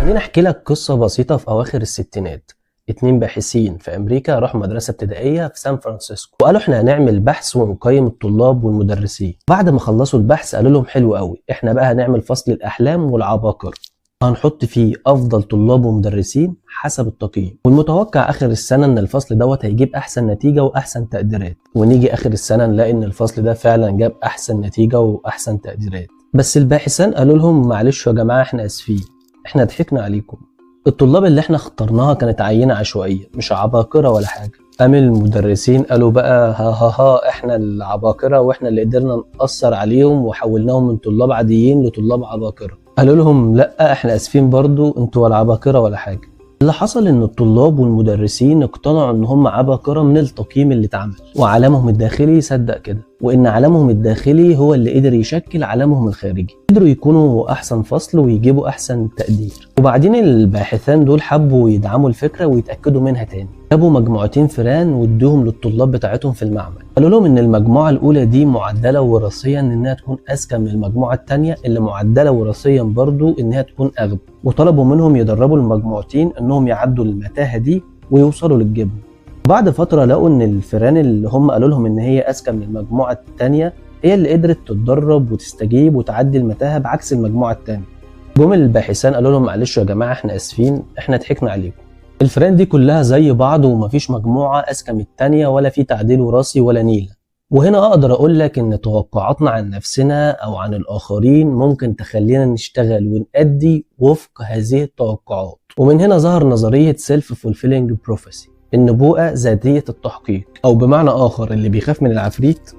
خليني احكي لك قصة بسيطة. في اواخر الستينات 2 باحثين في امريكا راحوا مدرسة ابتدائية في سان فرانسيسكو وقالوا احنا هنعمل بحث ونقيم الطلاب والمدرسين. بعد ما خلصوا البحث قالوا لهم حلو قوي، احنا بقى هنعمل فصل الاحلام والعباقرة، هنحط فيه افضل طلاب ومدرسين حسب التقييم، والمتوقع اخر السنة ان الفصل دوت هيجيب احسن نتيجة واحسن تقديرات. ونيجي اخر السنة نلاقي ان الفصل ده فعلا جاب احسن نتيجة واحسن تقديرات. بس الباحثان قالوا لهم معلش يا جماعة احنا اسفين، احنا ضحكنا عليكم، الطلاب اللي احنا اخترناها كانت عينة عشوائية مش عباقرة ولا حاجة. قام المدرسين قالوا بقى ها ها ها احنا العباقرة واحنا اللي قدرنا نأثر عليهم وحولناهم من طلاب عاديين لطلاب عباقرة. قالوا لهم لا احنا اسفين برضو، انتوا ولا عباقرة ولا حاجة. اللي حصل ان الطلاب والمدرسين اقتنعوا ان هم عباقرة من التقييم اللي اتعمل، وعالمهم الداخلي صدق كده، وان عالمهم الداخلي هو اللي قدر يشكل عالمهم الخارجي. قدروا يكونوا احسن فصل ويجيبوا احسن تقدير. وبعدين الباحثان دول حبوا يدعموا الفكرة ويتأكدوا منها تاني، جابوا مجموعتين فئران وادوهم للطلاب بتاعتهم في المعمل. قالوا لهم ان المجموعة الاولى دي معدلة وراثيا انها تكون اذكى من المجموعة التانية اللي معدلة وراثيا برضو انها تكون اغبى، وطلبوا منهم يدربوا المجموعتين انهم يعدوا المتاهة دي ويوصلوا للجبن. وبعد فترة لقوا ان الفئران اللي هم قالوا لهم ان هي اذكى من المجموعة التانية هي اللي قدرت تتدرب وتستجيب وتعدي المتاهة بعكس المجموعة التانية. جم الباحثان قالوا لهم معلش يا جماعة احنا اسفين، احنا ضحكنا عليكم، الفئران دي كلها زي بعض ومفيش مجموعة اذكى من التانية ولا في تعديل وراثي ولا نيلة. وهنا اقدر اقول لك ان توقعاتنا عن نفسنا او عن الاخرين ممكن تخلينا نشتغل ونأدي وفق هذه التوقعات. ومن هنا ظهر نظرية سيلف فولفيلينج بروفيسي، النبوءة ذاتية التحقيق، او بمعنى اخر اللي بيخاف من العفريت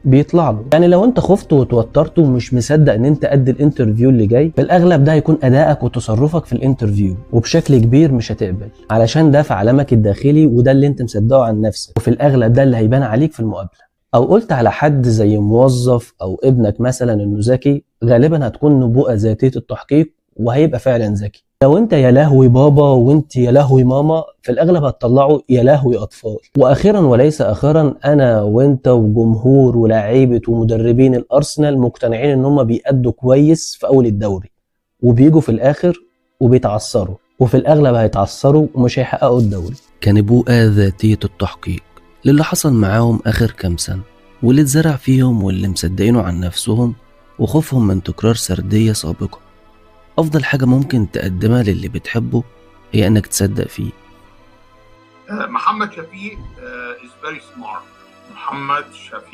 بيطلع له. يعني لو انت خفت وتوترت ومش مصدق ان انت قد الانترفيو اللي جاي، في الاغلب ده هيكون ادائك وتصرفك في الانترفيو، وبشكل كبير مش هتقبل علشان ده في عالمك الداخلي وده اللي انت مصدقه عن نفسك، وفي الاغلب ده اللي هيبان عليك في المقابله. او قلت على حد زي موظف او ابنك مثلا انه ذكي، غالبا هتكون نبوءة ذاتية التحقيق وهيبقى فعلا ذكي. لو انت يا لهوي بابا وانت يا لهوي ماما، في الاغلب هتطلعوا يا لهوي اطفال. واخيرا وليس اخرا، انا وانت وجمهور ولاعيبه ومدربين الارسنال مقتنعين ان هم بيأدوا كويس في اول الدوري، وبيجوا في الاخر وبيتعثروا، وفي الاغلب هيتعثروا ومش هيحققوا الدوري. كنبوءة ذاتية التحقيق للي حصل معاهم اخر كام سنة، واللي اتزرع فيهم واللي مصدقينه عن نفسهم وخوفهم من تكرار سردية سابقة. أفضل حاجة ممكن تقدمها للي بتحبه هي إنك تصدق فيه. محمد شفيق is very smart. محمد شفيق